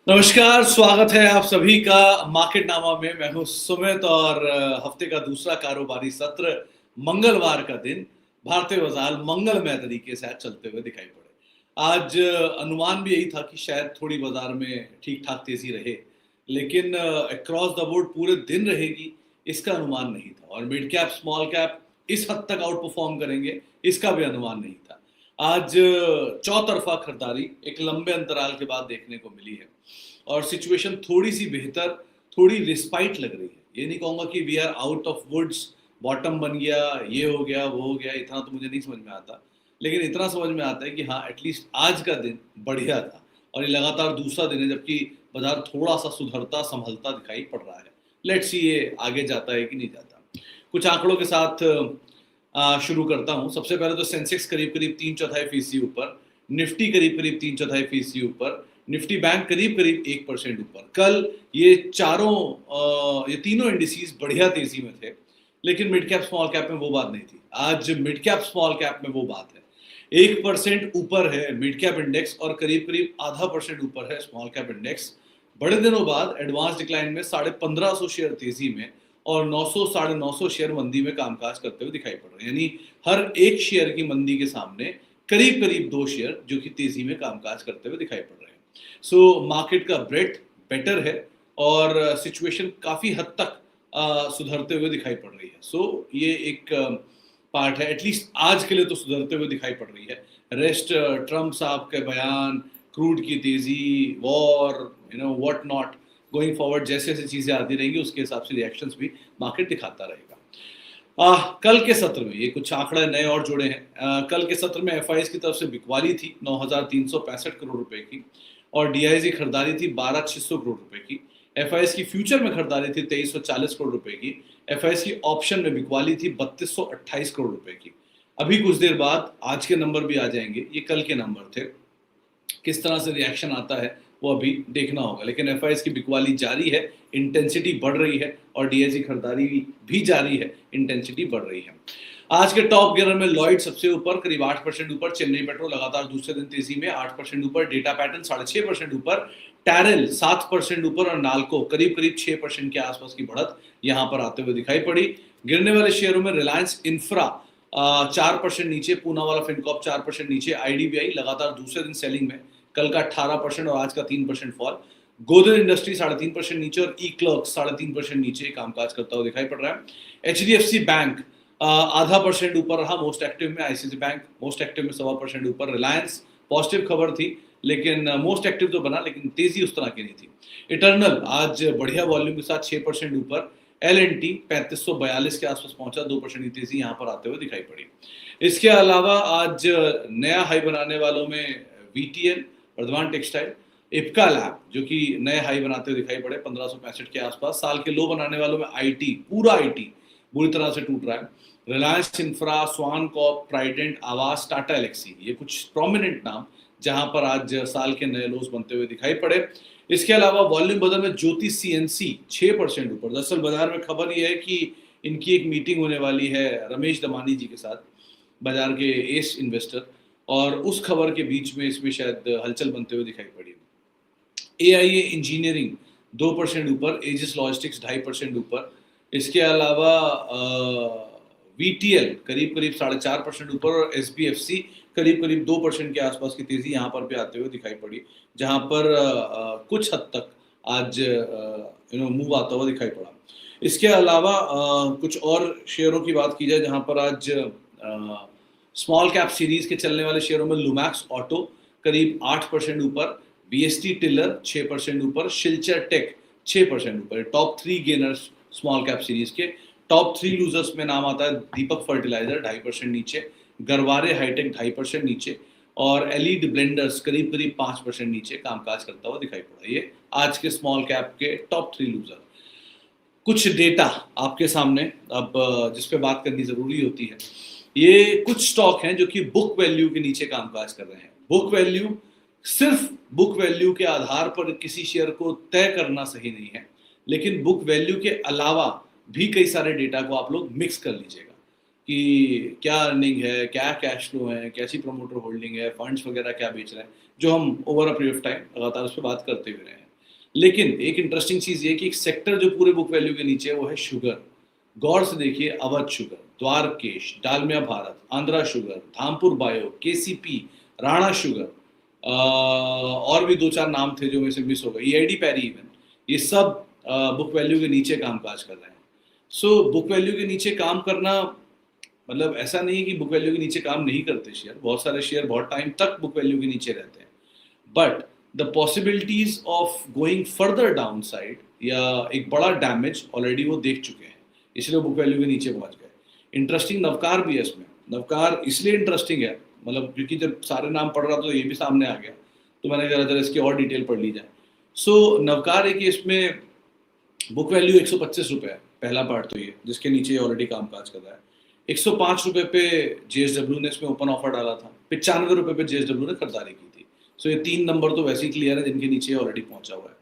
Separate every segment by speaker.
Speaker 1: नमस्कार, स्वागत है आप सभी का मार्केट नामा में। मैं हूँ सुमित और हफ्ते का दूसरा कारोबारी सत्र मंगलवार का दिन भारतीय बाजार मंगलमय तरीके से आज चलते हुए दिखाई पड़े। आज अनुमान भी यही था कि शायद थोड़ी बाजार में ठीक-ठाक तेज़ी रहे, लेकिन अक्रॉस द बोर्ड पूरे दिन रहेगी, इसका अनुमान नहीं था और मिड कैप, स्मॉल कैप इस हद तक आउट परफॉर्म करेंगे, इसका भी अनुमान नहीं था। आज चौतरफा खरीदारी एक लंबे अंतराल के बाद देखने को मिली है और सिचुएशन थोड़ी-सी बेहतर, थोड़ी रिस्पाइट लग रही है। ये नहीं कहूँगा कि we are out of woods, bottom बन गया, ये हो गया, वो हो गया, इतना तो मुझे नहीं समझ में आता। लेकिन इतना समझ में आता है कि हाँ, एटलीस्ट आज का दिन बढ़िया था और ये लगातार दूसरा दिन है जबकि बाज़ार थोड़ा-सा सुधरता, संभलता दिखाई पड़ रहा है। लेट्स सी ये आगे जाता है कि नहीं जाता। कुछ आंकड़ों के साथ शुरू करता हूँ। सबसे पहले तो सेंसेक्स करीब-करीब 3/4% ऊपर, निफ्टी करीब-करीब 3/4% ऊपर, निफ्टी बैंक करीब-करीब 1% ऊपर। कल ये ये तीनों इंडिसेस बढ़िया तेज़ी में थे, लेकिन मिड कैप, स्मॉल कैप में वो बात नहीं थी। आज मिड कैप, स्मॉल कैप में वो बात है। 1% ऊपर है मिड कैप इंडेक्स और करीब-करीब आधा परसेंट ऊपर है स्मॉल कैप इंडेक्स। बड़े दिनों बाद एडवांस डिक्लाइन में 1550 शेयर तेज़ी में और 900 साढ़े 900 शेयर मंदी में कामकाज करते हुए दिखाई पड़ रहे हैं। यानी हर एक शेयर की मंदी के सामने करीब-करीब 2 शेयर जो कि तेज़ी में कामकाज करते हुए दिखाई पड़ रहे हैं। सो मार्केट का ब्रेड्थ बेटर है और सिचुएशन काफ़ी हद तक सुधरते हुए दिखाई पड़ रही है। सो ये एक पार्ट है, एटलीस्ट आज के लिए तो सुधरते हुए दिखाई पड़ रही है। रेस्ट ट्रम्प साहब के बयान, क्रूड की तेज़ी, war, what not, going forward जैसे-जैसे चीज़ें आती रहेंगी उसके हिसाब से रिएक्शंस भी मार्केट दिखाता रहेगा। कल के सत्र में ये कुछ आंकड़े नए और जुड़े हैं। कल के सत्र में एफआईज की तरफ से बिकवाली थी 9,365 करोड़ रुपए की और डीआईजी खरीदारी थी 12,600 करोड़ रुपए की। एफआईज की फ्यूचर में खरीदारी थी 2,340 करोड़ रुपए की। एफआईज की ऑप्शन में बिकवाली थी 3,228 करोड़ रुपए की। अभी कुछ देर बाद आज के नंबर भी आ जाएंगे, ये कल के नंबर थे। किस तरह से रिएक्शन आता है वो अभी देखना होगा, लेकिन एफआईएस की बिकवाली जारी है, इंटेंसिटी बढ़ रही है और डीएसई खरीदारी भी जारी है, इंटेंसिटी बढ़ रही है। आज के टॉप गेनर में लॉयड सबसे ऊपर करीब 8% ऊपर, चेन्नई पेट्रो लगातार दूसरे दिन तेजी में 8% ऊपर, डेटा पैटर्न 6.5% ऊपर, टैरल 7% ऊपर और नाल्को करीब करीब 6% के आसपास की बढ़त यहां पर आते हुए दिखाई पड़ी। गिरने वाले शेयरों में रिलायंस इंफ्रा 4% नीचे, पूना वाला फिनकॉप 4% नीचे, आईडीबीआई लगातार दूसरे दिन सेलिंग में, कल का 18% और आज का 3% फॉल। गोदरेज इंडस्ट्री 3.5% नीचे और ई क्लर्क 3.5% नीचे कामकाज करता हुआ दिखाई पड़ रहा है। एचडीएफसी बैंक आधा परसेंट ऊपर रहा मोस्ट एक्टिव में, आईसीआईसी बैंक मोस्ट एक्टिव में 1.25% ऊपर, रिलायंस पॉजिटिव खबर थी लेकिन मोस्ट एक्टिव तो बना लेकिन तेजी उस तरह की नहीं थी। इटर्नल आज बढ़िया वॉल्यूम के साथ 6% ऊपर, एल एन टी 3542 के आसपास पहुंचा, 2% की तेजी यहां पर आते हुए दिखाई पड़ी। इसके अलावा आज नया हाई बनाने वालों में VTL, Vardhman textile, Ipca lab जो कि नए हाई बनाते हुए दिखाई पड़े 1565 के आसपास। साल के लो बनाने वालों में आईटी, पूरा आईटी बुरी तरह से टूट रहा है। रिलायंस इंफ्रा, स्वान कॉर्प, ट्राइडेंट, आवास, टाटा एलेक्सी, ये कुछ प्रोमिनेंट नाम जहां पर आज साल के नए लोस बनते हुए दिखाई पड़े। इसके अलावा वॉल्यूम बदल में ज्योति सीएनसी 6% ऊपर। दरअसल बाजार में खबर यह है कि इनकी एक मीटिंग होने वाली है रमेश दमानी जी के साथ, बाजार के एस इन्वेस्टर, और उस खबर के बीच में इसमें शायद हलचल बनते हुए दिखाई पड़ी। एआईए इंजीनियरिंग 2% ऊपर, एजिस लॉजिस्टिक्स 2.5% ऊपर। इसके अलावा वीटीएल करीब करीब 4.5% ऊपर और एसबीएफसी करीब करीब 2% के आसपास की तेजी यहाँ पर भी आते हुए दिखाई पड़ी, जहाँ पर कुछ हद तक आज मूव आता हुआ दिखाई पड़ा। इसके अलावा कुछ और शेयरों की बात की जाए जहाँ पर आज स्मॉल कैप सीरीज के चलने वाले शेयरों में लुमैक्स ऑटो करीब 8% ऊपर, बीएसटी टिलर 6% ऊपर, शिल्चर टेक 6% ऊपर। Top 3 gainers small cap series के। टॉप 3 लूजर्स में नाम आता है दीपक फर्टिलाइजर 2.5% नीचे, गरवारे हाईटेक 2.5% नीचे और एलिड ब्लेंडर्स करीब करीब 5% नीचे कामकाज करता हुआ दिखाई पड़ा। ये आज के स्मॉल कैप के टॉप 3 लूजर। कुछ डेटा आपके सामने अब जिस पे बात करनी जरूरी होती है। ये कुछ स्टॉक हैं जो कि बुक वैल्यू के नीचे कामकाज कर रहे हैं। बुक वैल्यू, सिर्फ बुक वैल्यू के आधार पर किसी शेयर को तय करना सही नहीं है, लेकिन बुक वैल्यू के अलावा भी कई सारे डेटा को आप लोग मिक्स कर लीजिएगा कि क्या अर्निंग है, क्या कैश फ्लो है, कैसी प्रमोटर होल्डिंग है, फंड्स वगैरह क्या बेच रहे हैं, जो हम over a period of time लगातार उस पर बात करते हुए रहे हैं। लेकिन एक इंटरेस्टिंग चीज ये कि एक सेक्टर जो पूरे बुक वैल्यू के नीचे है वो है शुगर। गौर से देखिए, Awadh sugar, Dwarikesh, Dalmia Bharat, Andhra sugar, Dhampur bio, KCP, Rana sugar, और भी दो चार नाम थे जो मेरे से मिस हो गए, ईआईडी पैरी इवन, ये सब बुक वैल्यू के नीचे कामकाज कर रहे हैं। सो बुक वैल्यू के नीचे काम करना मतलब ऐसा नहीं है कि बुक वैल्यू के नीचे काम नहीं करते शेयर, बहुत सारे शेयर बहुत टाइम तक बुक वैल्यू के नीचे रहते हैं, but the possibilities of going further down side या एक बड़ा डैमेज ऑलरेडी वो देख चुके हैं, इसलिए बुक वैल्यू के नीचे पहुंच गए। इंटरेस्टिंग नवकार भी है इसमें। नवकार इसलिए इंटरेस्टिंग है मतलब क्योंकि जब सारे नाम पढ़ रहा था तो ये भी सामने आ गया, तो मैंने जरा इसकी और डिटेल पढ़ ली जाए। सो नवकार है कि इसमें बुक वैल्यू 125 रुपये है, पहला पार्ट तो ये जिसके नीचे ऑलरेडी कामकाज कर रहा है। 105 रुपये पे जेएसडब्ल्यू ने इसमें ओपन ऑफर डाला था, 95 रुपये पे जेएसडब्ल्यू ने खरीदारी की थी। सो ये 3 नंबर तो वैसे ही क्लियर है जिनके नीचे ऑलरेडी पहुंचा हुआ है।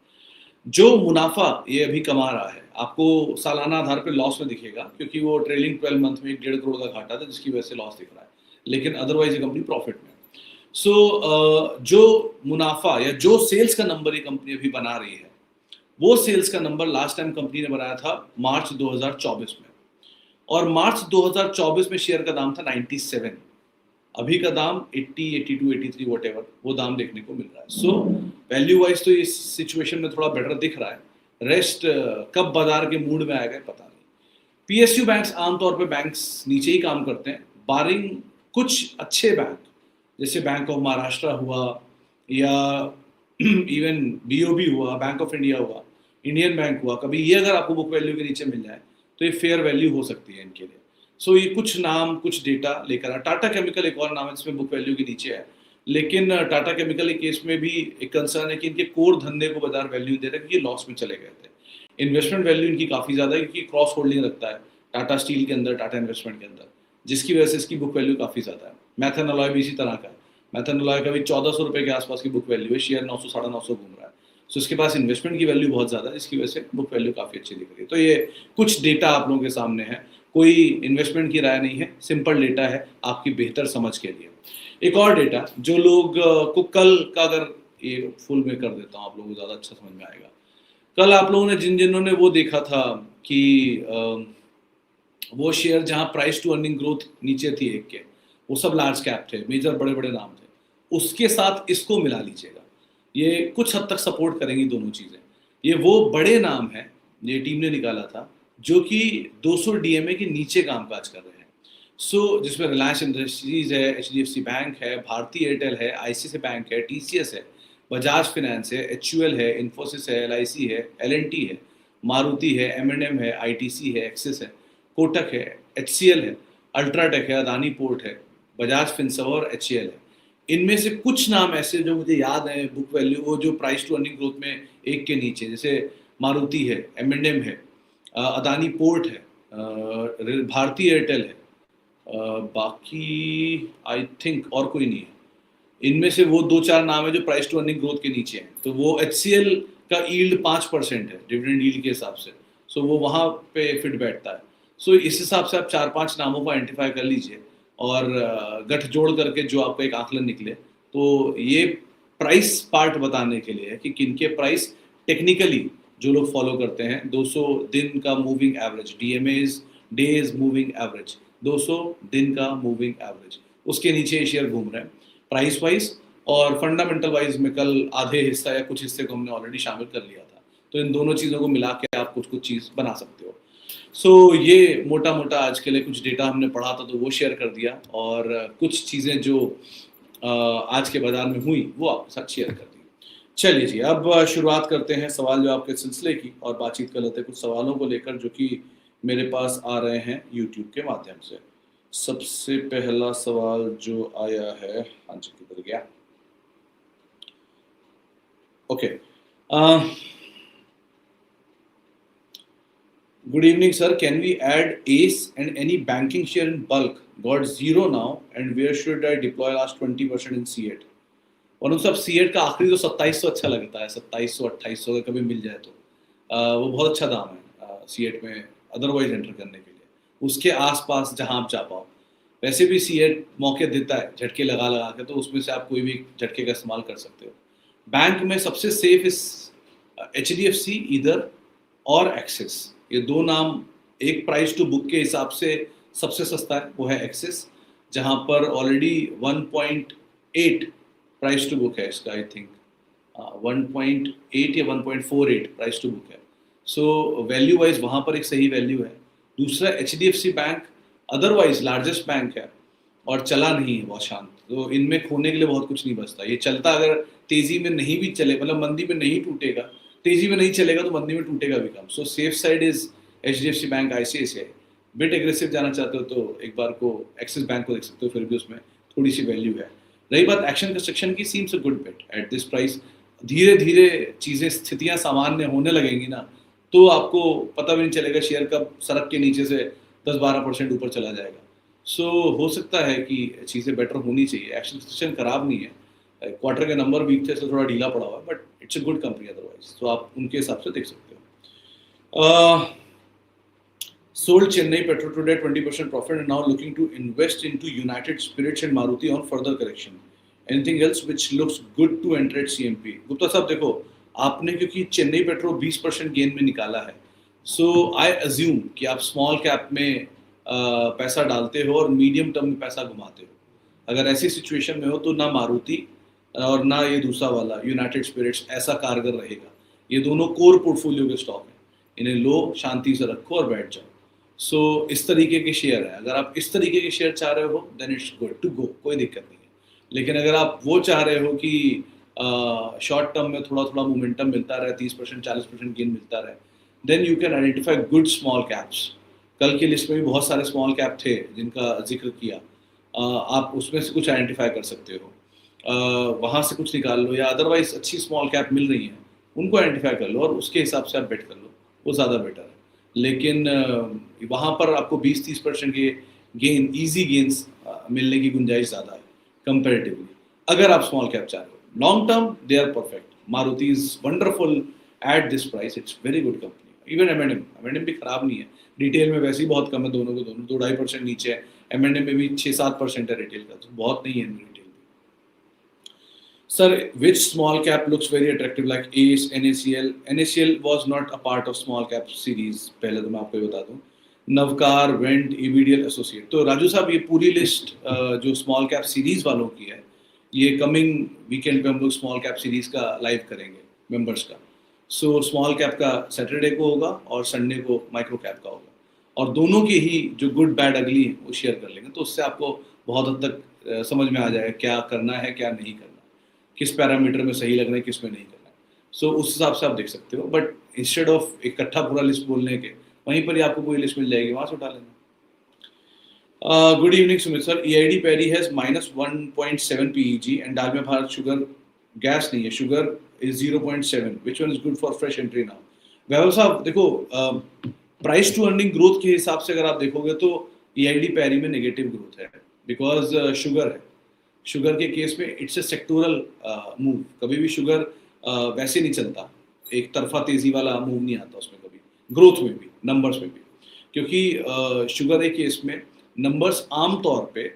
Speaker 1: जो मुनाफा ये अभी कमा रहा है आपको सालाना आधार पे लॉस में दिखेगा, क्योंकि वो ट्रेलिंग 12 मंथ में 1.5 करोड़ का घाटा था जिसकी वजह से लॉस दिख रहा है, लेकिन अदरवाइज ये कंपनी प्रॉफिट में। सो जो मुनाफा या जो सेल्स का नंबर ये कंपनी अभी बना रही है, वो सेल्स का नंबर लास्ट टाइम कंपनी ने बनाया था मार्च 2024 में, और मार्च 2024 में शेयर का दाम था 97, अभी का दाम 80, 82, 83 व्हाटएवर वो दाम देखने को मिल रहा है। सो वैल्यू वाइज तो इस सिचुएशन में थोड़ा बेटर दिख रहा है, रेस्ट कब बाजार के मूड में आएगा पता नहीं। पीएसयू बैंक्स आमतौर पे बैंक्स नीचे ही काम करते हैं, बारिंग कुछ अच्छे बैंक जैसे बैंक ऑफ महाराष्ट्र हुआ या इवन बीओबी हुआ, बैंक ऑफ इंडिया हुआ, इंडियन बैंक हुआ, कभी ये अगर आपको बुक वैल्यू के नीचे मिल जाए तो ये फेयर वैल्यू हो सकती है इनके लिए। सो ये कुछ नाम कुछ डेटा लेकर टाटा केमिकल एक और नाम है जिसमें बुक वैल्यू के नीचे है, लेकिन टाटा केमिकल के केस में भी एक कंसर्न है कि इनके कोर धंधे को बाजार वैल्यू दे रहा है क्योंकि लॉस में चले गए थे। इन्वेस्टमेंट वैल्यू इनकी काफ़ी ज़्यादा है क्योंकि क्रॉस होल्डिंग रखता है टाटा स्टील के अंदर, टाटा इन्वेस्टमेंट के अंदर, जिसकी वजह से इसकी बुक वैल्यू काफ़ी ज़्यादा है। मैथनॉलॉय भी इसी तरह का है, मैथनॉलॉय का भी 1400 रुपये के आसपास की बुक वैल्यू है, शेयर 900 साढ़े 900 घूम रहा है। सो इसके पास इन्वेस्टमेंट की वैल्यू बहुत ज़्यादा है जिसकी वजह से बुक वैल्यू काफ़ी अच्छी दिख रही है। तो ये कुछ डेटा आप लोगों के सामने है, कोई इन्वेस्टमेंट की राय नहीं है, सिंपल डेटा है आपकी बेहतर समझ के लिए। एक और डेटा जो लोग को कल का अगर ये फुल में कर देता हूँ आप लोगों को ज़्यादा अच्छा समझ में आएगा। कल आप लोगों ने जिन्होंने वो देखा था कि वो शेयर जहाँ प्राइस टू अर्निंग ग्रोथ नीचे थी एक के, वो सब लार्ज कैप थे, मेजर बड़े बड़े नाम थे, उसके साथ इसको मिला लीजिएगा, ये कुछ हद तक सपोर्ट करेंगी दोनों चीज़ें। ये वो बड़े नाम हैं ये टीम ने निकाला था जो कि 200 डीएमए के नीचे कामकाज कर रहे हैं। सो जिसमें रिलायंस इंडस्ट्रीज है, एचडीएफसी बैंक है, भारती एयरटेल है, आईसीआईसीआई बैंक है, टीसीएस है, बजाज फाइनेंस है, एचयूएल है, इन्फोसिस है, एलआईसी है, एलएनटी है, मारुति है, एमएनएम है, आईटीसी है, एक्सिस है, कोटक है, एचसीएल है, अल्ट्राटेक है, अदानी पोर्ट है, बजाज फिनसर्व और एचएएल है। इनमें से कुछ नाम ऐसे जो मुझे याद है बुक वैल्यू वो जो प्राइस टू अर्निंग ग्रोथ में एक के नीचे, जैसे मारुति है, एमएनएम है, अदानी पोर्ट है, भारती एयरटेल है, बाकी आई थिंक और कोई नहीं है। इनमें से वो दो चार नाम है जो प्राइस टू अर्निंग ग्रोथ के नीचे हैं। तो वो एचसीएल का यील्ड 5% है डिविडेंड यील्ड के हिसाब से, सो वो वहाँ पे फिट बैठता है। सो इस हिसाब से आप 4-5 नामों को आइडेंटिफाई कर लीजिए और गठजोड़ करके जो आपका एक आंकलन निकले, तो ये प्राइस पार्ट बताने के लिए है कि किनके प्राइस टेक्निकली जो लोग फॉलो करते हैं 200 दिन का moving average, DMAs days moving average, 200 दिन का मूविंग एवरेज, उसके नीचे ये शेयर घूम रहे हैं प्राइस वाइज और फंडामेंटल वाइज में। कल आधे हिस्सा या कुछ हिस्से को हमने ऑलरेडी शामिल कर लिया था, तो इन दोनों चीज़ों को मिला के आप कुछ कुछ चीज़ बना सकते हो। सो ये मोटा मोटा आज के लिए कुछ डेटा हमने पढ़ा था तो वो शेयर कर दिया, और कुछ चीज़ें जो आज के बाजार में हुई वो आपके साथ शेयर कर दी। चलिए जी, अब शुरुआत करते हैं सवाल जवाब के सिलसिले की और बातचीत कर लेते हैं कुछ सवालों को लेकर जो कि मेरे पास आ रहे हैं यूट्यूब के माध्यम से। सबसे पहला सवाल जो आया है, हाँ जी किधर गया, okay. Good evening, sir. Can we add ACE and any banking share in bulk? Got zero now, and where should I deploy last 20% in C8? और उन सब C8 का आखिरी तो 2700 अच्छा लगता है, 2700-2800 का कभी मिल जाए तो वो बहुत अच्छा दाम है C8 में अदरवाइज एंटर करने के लिए, उसके आसपास जहां आप जा पाओ। वैसे भी C8 मौके देता है झटके लगा लगा के, तो उसमें से आप कोई भी झटके का इस्तेमाल कर सकते हो। बैंक में सबसे सेफ इस HDFC ईदर और एक्सिस, ये दो नाम। एक प्राइस टू बुक के हिसाब से सबसे सस्ता है, वो है एक्सिस, जहां पर ऑलरेडी 1.8 प्राइस टू बुक है इसका, आई थिंक 1.8 या 1.48 प्राइस टू बुक है। सो वैल्यू वाइज वहाँ पर एक सही वैल्यू है। दूसरा HDFC bank otherwise largest bank है और चला नहीं है, बहुत शांत, तो इनमें खोने के लिए बहुत कुछ नहीं बचता। ये चलता अगर तेजी में नहीं भी चले, मतलब मंदी में नहीं टूटेगा, तेजी में नहीं चलेगा तो मंदी में टूटेगा भी कम। So safe side is HDFC bank, ICICI। Bit aggressive जाना चाहते हो तो एक बार को एक्सिस बैंक को देख सकते हो, फिर भी उसमें थोड़ी सी वैल्यू है। रही बात एक्शन कंस्ट्रक्शन की, seems a good bet at this price. धीरे धीरे चीज़ें, स्थितियां सामान्य होने लगेंगी ना, तो आपको पता भी नहीं चलेगा शेयर कब सड़क के नीचे से 10-12% ऊपर चला जाएगा। सो हो सकता है कि चीज़ें बेटर होनी चाहिए। एक्शन कंस्ट्रक्शन खराब नहीं है, क्वार्टर के नंबर वीक थे तो थोड़ा ढीला पड़ा हुआ है, but it's a good company otherwise, तो आप उनके हिसाब से देख सकते हो। Sold Chennai Petro today at 20% profit and now looking to invest into United Spirits and Maruti on further correction. Anything else which looks good to enter at CMP? Gupta साहब देखो, आपने क्योंकि चेन्नई पेट्रो 20% गेन में निकाला है, सो आई अज्यूम कि आप small cap में पैसा डालते हो और मीडियम टर्म में पैसा घुमाते हो। अगर ऐसी सिचुएशन में हो तो ना मारुति और ना ये दूसरा वाला यूनाइटेड स्पिरिट्स ऐसा कारगर रहेगा। ये दोनों कोर पोर्टफोलियो के स्टॉक हैं, इन्हें लो, शांति से रखो और बैठ जाओ। सो इस तरीके के शेयर है। अगर आप इस तरीके के शेयर चाह रहे हो then it's good to go, कोई दिक्कत नहीं है। लेकिन अगर आप वो चाह रहे हो कि शॉर्ट टर्म में थोड़ा थोड़ा मोमेंटम मिलता रहे, 30% 40% गेन मिलता रहे, then you can identify good small caps. कल की लिस्ट में भी बहुत सारे स्मॉल कैप थे जिनका जिक्र किया, आप उसमें से कुछ आइडेंटिफाई कर सकते हो, वहाँ से कुछ निकाल लो, या अदरवाइज अच्छी स्मॉल कैप मिल रही हैं उनको आइडेंटिफाई कर लो और उसके हिसाब से आप बेट कर लो, वो ज़्यादा बेटर है। लेकिन वहाँ पर आपको 20-30% के गेन, इजी गेन्स मिलने की गुंजाइश ज़्यादा है कंपेरेटिवली, अगर आप स्मॉल कैप चाह रहे हो। Long term they are perfect, Maruti is wonderful at this price, it's very good company. Even M&M भी खराब नहीं है, रिटेल में वैसे ही बहुत कम है, दोनों को दोनों 2-2.5% नीचे है। M&M में भी 6-7% है रिटेल का, तो बहुत नहीं है retail. Sir, which small cap looks very attractive like ACE, NACL? NACL was not a part of small cap series, पहले तो मैं आपको ये बता दूं। Navkar, went, EBDL, associate. तो राजू साहब, ये पूरी लिस्ट जो स्मॉल कैप सीरीज वालों की है, ये कमिंग वीकेंड पे हम लोग स्मॉल कैप सीरीज का लाइव करेंगे मेंबर्स का। सो स्मॉल कैप का सैटरडे को होगा और संडे को माइक्रो कैप का होगा, और दोनों की ही जो गुड बैड अगली है वो शेयर कर लेंगे, तो उससे आपको बहुत हद तक समझ में आ जाएगा क्या करना है क्या नहीं करना, किस पैरामीटर में सही लगना है किस में नहीं करना है। सो उस हिसाब से आप देख सकते हो, बट इंस्टेड ऑफ इकट्ठा पूरा लिस्ट बोलने के, वहीं पर ही आपको कोई लिस्ट मिल जाएगी, वहां से उठा लेना। Good evening Sumit sir, EID Parry has -1.7 PEG and Dalmia Bharat sugar गैस नहीं है, sugar is 0.7, which one is good for fresh entry now? Vaibhav साहब देखो, प्राइस टू अर्निंग ग्रोथ के हिसाब से अगर आप देखोगे तो EID पैरी में नेगेटिव ग्रोथ है, बिकॉज शुगर है। शुगर के केस में इट्स ए सेक्टोरल मूव, कभी भी शुगर वैसे नहीं चलता, एक तरफा तेजी वाला मूव नहीं आता उसमें कभी, ग्रोथ में भी नंबर्स में भी, क्योंकि शुगर के केस में नंबर्स आमतौर पे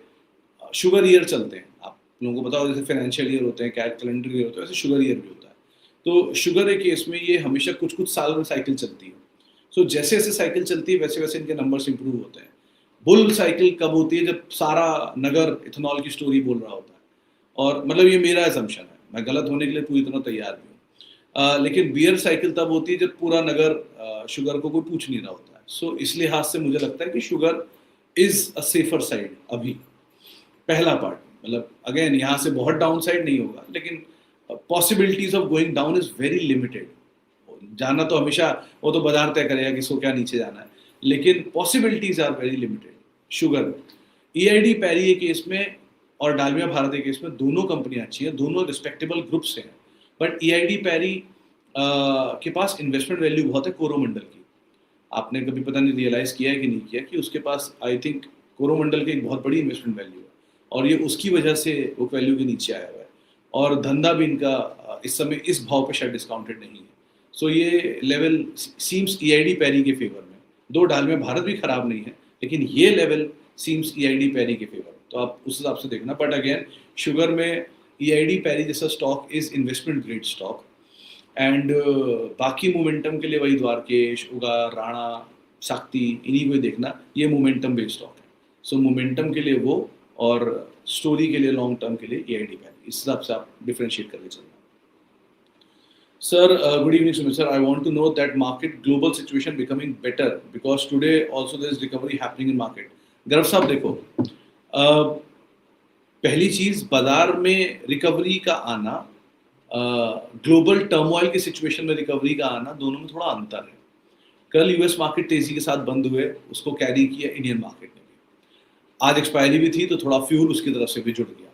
Speaker 1: शुगर ईयर चलते हैं। आप लोगों को पता हो, जैसे फाइनेंशियल ईयर होते हैं, कैलेंडर ईयर होता है, वैसे शुगर ईयर भी होता है। तो शुगर के केस में ये हमेशा कुछ कुछ साल में साइकिल चलती है। सो जैसे जैसे साइकिल चलती है वैसे वैसे इनके नंबर्स इंप्रूव होते हैं। बुल साइकिल कब होती है? जब सारा नगर इथेनॉल की स्टोरी बोल रहा होता है, और मतलब ये मेरा असम्पशन है, मैं गलत होने के लिए पूरी तरह तैयार भी हूँ। लेकिन बियर साइकिल तब होती है जब पूरा नगर शुगर को कोई पूछ नहीं रहा होता है। सो इस लिहाज से मुझे लगता है कि sugar is a safer side अभी, पहला पार्ट। मतलब अगेन यहाँ से बहुत डाउन साइड नहीं होगा, लेकिन possibilities of going down is very limited. जाना तो हमेशा वो तो बाजार तय करेगा कि इसको क्या नीचे जाना है, लेकिन possibilities are very limited. Sugar, EID Parry के केस में और डालमिया भारत के केस में दोनों कंपनियां अच्छी हैं, दोनों रिस्पेक्टेबल ग्रुप से हैं, बट EID पैरी के पास इन्वेस्टमेंट वैल्यू बहुत है कोरोमंडल की। आपने कभी पता नहीं रियलाइज किया है कि नहीं किया कि उसके पास आई थिंक कोरोमंडल की एक बहुत बड़ी इन्वेस्टमेंट वैल्यू है, और ये उसकी वजह से वो वैल्यू के नीचे आया हुआ है, और धंधा भी इनका इस समय इस भाव पे शायद डिस्काउंटेड नहीं है। सो ये लेवल सीम्स EID पैरी के फेवर में, दो डालमिया भारत भी खराब नहीं है, लेकिन ये लेवल सीम्स EID पैरी के फेवर, तो आप उस हिसाब से देखना। बट अगेन शुगर में EID पैरी जैसा stock is investment grade stock, and बाकी मोमेंटम के लिए वही द्वारकेश, उगा, राणा, शक्ति, इन्हीं को ही देखना, ये मोमेंटम बेस्ड स्टॉक है। सो मोमेंटम के लिए वो, और स्टोरी के लिए लॉन्ग टर्म के लिए EID बैंक, इस हिसाब से आप डिफरेंशिएट करके चलना। Sir, good evening, Sumit sir. I want to know that market global situation becoming better because today also there is recovery happening in market. गर्व साहब देखो, पहली चीज बाजार में रिकवरी का आना, ग्लोबल टर्मोइल की सिचुएशन में रिकवरी का आना, दोनों में थोड़ा अंतर है। कल यूएस मार्केट तेजी के साथ बंद हुए, उसको कैरी किया इंडियन मार्केट ने भी। आज एक्सपायरी भी थी तो थोड़ा फ्यूल उसकी तरफ से भी जुड़ गया।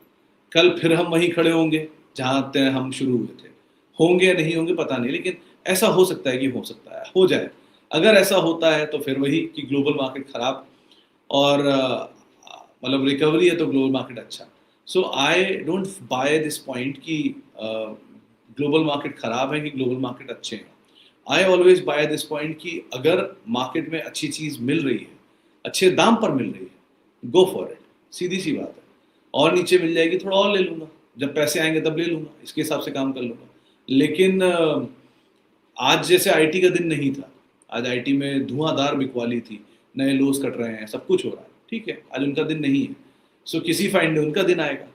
Speaker 1: कल फिर हम वहीं खड़े होंगे जहां हम शुरू हुए थे, होंगे या नहीं होंगे पता नहीं, लेकिन ऐसा हो सकता है कि हो सकता है हो जाए। अगर ऐसा होता है तो फिर वही कि ग्लोबल मार्केट खराब और मतलब रिकवरी है तो ग्लोबल मार्केट अच्छा। So I don't buy this point कि ग्लोबल मार्केट खराब है कि ग्लोबल मार्केट अच्छे हैं। I always buy this point कि अगर मार्केट में अच्छी चीज मिल रही है, अच्छे दाम पर मिल रही है, गो फॉर इट, सीधी सी बात है। और नीचे मिल जाएगी थोड़ा और ले लूंगा, जब पैसे आएंगे तब ले लूंगा, इसके हिसाब से काम कर लूंगा। लेकिन आज जैसे आईटी का दिन नहीं था, आज आईटी में धुआंधार बिकवाली थी, नए लोस कट रहे हैं, सब कुछ हो रहा है, ठीक है, आज उनका दिन नहीं है। सो किसी फाइंड में उनका दिन आएगा।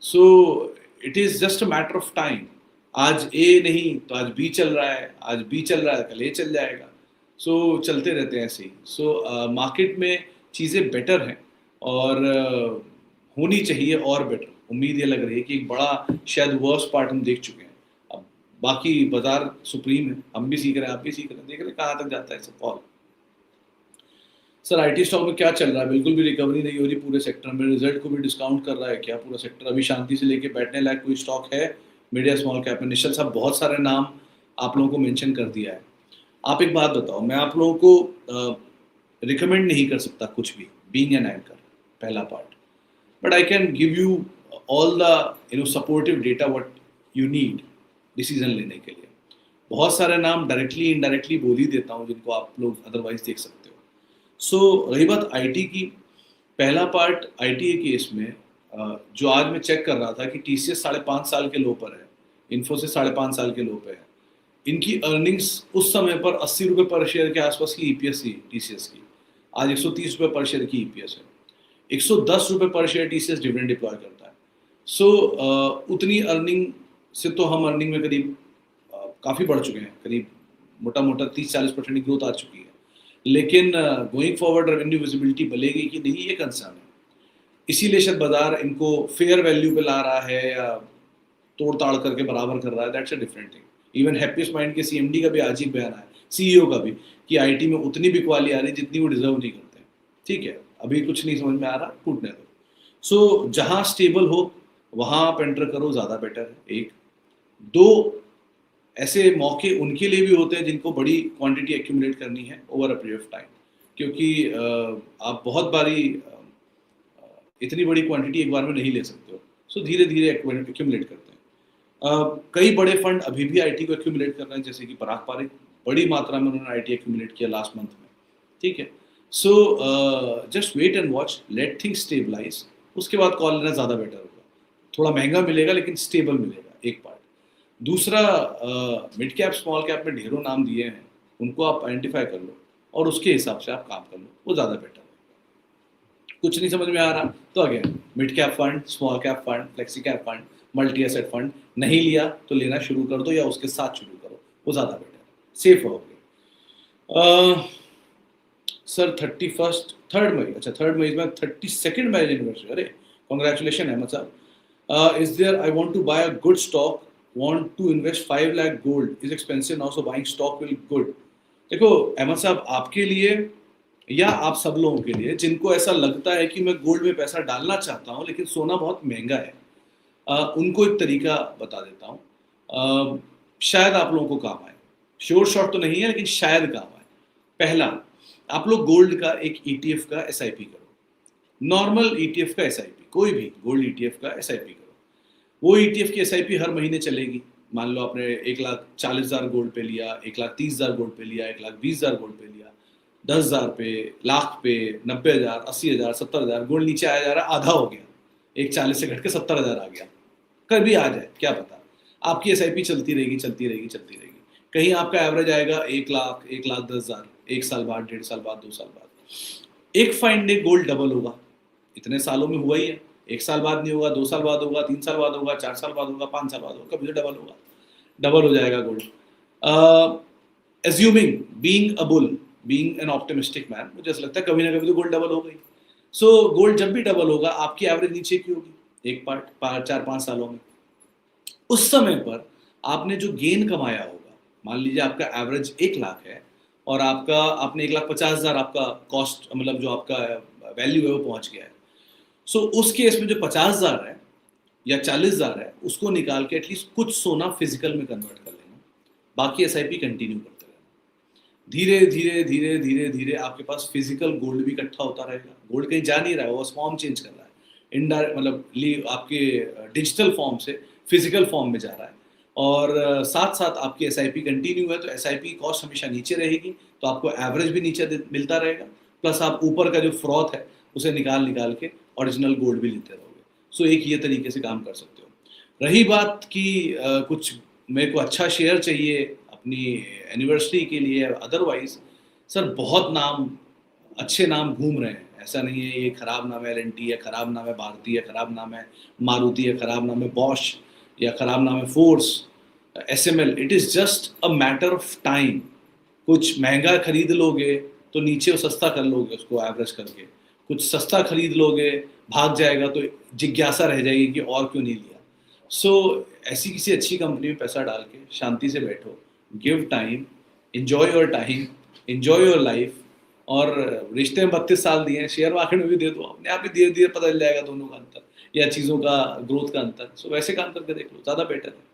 Speaker 1: So it is just a matter of time. आज ए नहीं तो आज बी चल रहा है, आज बी चल रहा है कल ए चल जाएगा। सो चलते रहते हैं ऐसे ही। सो मार्केट में चीज़ें बेटर हैं और होनी चाहिए और बेटर। उम्मीद ये लग रही है कि एक बड़ा शायद वर्स्ट पार्ट हम देख चुके हैं। अब बाकी बाजार सुप्रीम है, हम भी सीख रहे हैं, आप भी सीख रहे हैं, देख रहे हैं कहाँ तक जाता है सब फॉल। सर आईटी स्टॉक में क्या चल रहा है? बिल्कुल भी रिकवरी नहीं हो रही पूरे सेक्टर में, रिजल्ट को भी डिस्काउंट कर रहा है क्या पूरा सेक्टर? अभी शांति से लेके बैठने लायक कोई स्टॉक है मीडिया स्मॉल कैप में? निश्चल साहब बहुत सारे नाम आप लोगों को मेंशन कर दिया है। आप एक बात बताओ, मैं आप लोगों को रिकमेंड नहीं कर सकता कुछ भी, बीइंग एन एंकर, पहला part, but I can give you all the supportive data what you need decision लेने के लिए। बहुत सारे नाम डायरेक्टली इनडायरेक्टली बोल ही देता हूँ जिनको आप लोग अदरवाइज देख सकते हो। सो रही बात आईटी की, पहला पार्ट आईटी के केस में जो आज मैं चेक कर रहा था कि TCS 5.5 साल के लो पर है, इन्फोसिस 5.5 साल के लो पे है। इनकी अर्निंग्स उस समय पर 80 रुपये पर शेयर के आसपास की EPS थी TCS की, आज 130 रुपये पर शेयर की EPS है। 110 रुपये पर शेयर TCS डिविडेंड डिप्लॉय करता है। सो उतनी अर्निंग से तो हम अर्निंग में करीब काफ़ी बढ़ चुके हैं, करीब मोटा मोटा 30-40% की ग्रोथ आ चुकी है। लेकिन गोइंग फॉरवर्ड रेवेन्यू विजिबिलिटी बढ़ेगी कि नहीं, ये कंसर्न है। इसीलिए शायद बाजार इनको फेयर वैल्यू पे ला रहा है या तोड़ ताड़ करके बराबर कर रहा है, that's a different thing. Even happiest mind के CMD का भी आज ही बयान आया, CEO का भी, कि आईटी में उतनी बिकवाली आ रही जितनी वो डिजर्व नहीं करते। ठीक है, अभी कुछ नहीं समझ में आ रहा, टूटने दो। सो जहाँ स्टेबल हो वहाँ आप एंटर करो, ज़्यादा बेटर है। एक दो ऐसे मौके उनके लिए भी होते हैं जिनको बड़ी क्वांटिटी एक्यूमुलेट करनी है over a period of time, क्योंकि आप बहुत बारी इतनी बड़ी क्वांटिटी एक बार में नहीं ले सकते हो। सो धीरे धीरे एक्यूमुलेट करते हैं। कई बड़े फंड अभी भी आईटी को एक्यूमुलेट कर रहे हैं, जैसे कि पराग पारिक, बड़ी मात्रा में उन्होंने आईटी एक्यूमुलेट किया लास्ट मंथ में। ठीक है, so just wait and watch, let things stabilise, उसके बाद कॉल लेना ज़्यादा बेटर होगा। थोड़ा महंगा मिलेगा लेकिन स्टेबल मिलेगा, एक पार्ट। दूसरा, मिड कैप स्मॉल कैप में ढेरों नाम दिए हैं, उनको आप आइडेंटिफाई कर लो और उसके हिसाब से आप काम कर लो, वो ज़्यादा बेटर है। कुछ नहीं समझ में आ रहा तो again mid cap fund, small cap fund, flexi cap fund, multi asset fund नहीं लिया तो लेना शुरू कर दो या उसके साथ शुरू करो, वो ज़्यादा बेटर है, सेफ रहोगे। सर 3rd मई, अच्छा 3rd मई में 32nd मैरिज एनिवर्सरी, अरे congratulation Ahmad sahab. Is there, I want to buy a good stock, want to invest 5 lakh gold is expensive now, so buying stock will good। देखो अहमद साहब, आपके लिए या आप सब लोगों के लिए जिनको ऐसा लगता है कि मैं गोल्ड में पैसा डालना चाहता हूं लेकिन सोना बहुत महंगा है, उनको एक तरीका बता देता हूं, शायद आप लोगों को काम आए। श्योर शॉट तो नहीं है लेकिन शायद काम आए। पहला, आप लोग गोल्ड का एक ETF का SIP करो, नॉर्मल ETF का SIP, कोई भी गोल्ड ETF का SIP करो। वो ETF की SIP हर महीने चलेगी। मान लो आपने 1,40,000 गोल्ड पे लिया, 1,30,000 गोल्ड पे लिया, 1,20,000 गोल्ड पे लिया, 10,000 पे, लाख पे, 90,000, 80,000, 70,000, गोल्ड नीचे आया जा रहा है, आधा हो गया, 1,40 से घट के 70,000 आ गया, कभी आ जाए क्या पता। आपकी एसआईपी चलती रहेगी चलती रहेगी चलती रहेगी। कहीं आपका एवरेज आएगा 1 लाख, 1,10,000, 1 साल बाद, 1.5 साल बाद, 2 साल बाद। एक फाइन डे गोल्ड डबल होगा। इतने सालों में हुआ ही है। 1 साल बाद नहीं होगा, 2 साल बाद होगा, 3 साल बाद होगा, 4 साल बाद होगा, 5 साल बाद होगा, कभी तो डबल होगा। डबल हो जाएगा gold. Assuming being a bull, being an optimistic man, मुझे ऐसा लगता है कभी ना कभी तो गोल्ड डबल हो गई। सो गोल्ड जब भी डबल होगा आपकी एवरेज नीचे की होगी एक पार्ट 4-5 सालों में। उस समय पर आपने जो गेन कमाया होगा, मान लीजिए आपका एवरेज 1 लाख है और आपने 1,50,000 आपका कॉस्ट, मतलब जो आपका वैल्यू है वो पहुंच गया है। सो उस केस में जो 50,000 है या 40,000 है उसको निकाल के एटलीस्ट कुछ सोना फिजिकल में कन्वर्ट कर लेना, बाकी एसआईपी कंटिन्यू करते रहना। धीरे धीरे धीरे धीरे धीरे आपके पास फिजिकल गोल्ड भी इकट्ठा होता रहेगा। गोल्ड कहीं जा नहीं रहा है, वो फॉर्म चेंज कर रहा है, इनडायरेक्ट मतलब आपके डिजिटल फॉर्म से फिजिकल फॉर्म में जा रहा है। और साथ साथ आपकी एसआईपी कंटिन्यू है तो एसआईपी कॉस्ट हमेशा नीचे रहेगी, तो आपको एवरेज भी नीचे मिलता रहेगा, प्लस आप ऊपर का जो फ्रॉथ है उसे निकाल निकाल के ओरिजिनल गोल्ड भी लेते रहोगे। सो एक ये तरीके से काम कर सकते हो। रही बात कि कुछ मेरे को अच्छा शेयर चाहिए अपनी एनिवर्सरी के लिए, अदरवाइज सर बहुत नाम, अच्छे नाम घूम रहे हैं। ऐसा नहीं है ये खराब नाम है एल है, खराब नाम है भारती है, खराब नाम है मारुति है, खराब नाम है बॉश या खराब नाम है force, SML. It is just a matter of time. कुछ महंगा खरीद लोगे तो नीचे सस्ता कर लोगे उसको एवरेज करके, कुछ सस्ता खरीद लोगे भाग जाएगा तो जिज्ञासा रह जाएगी कि और क्यों नहीं लिया। सो ऐसी किसी अच्छी कंपनी में पैसा डाल के शांति से बैठो, give time, enjoy your time, enjoy your life. और रिश्ते में 32 साल दिए हैं, शेयर मार्केट में भी दे दो, अपने आप ही धीरे धीरे पता चल जाएगा दोनों का अंतर या चीज़ों का ग्रोथ का अंतर। सो वैसे काम करके देख लो, ज़्यादा बेटर है।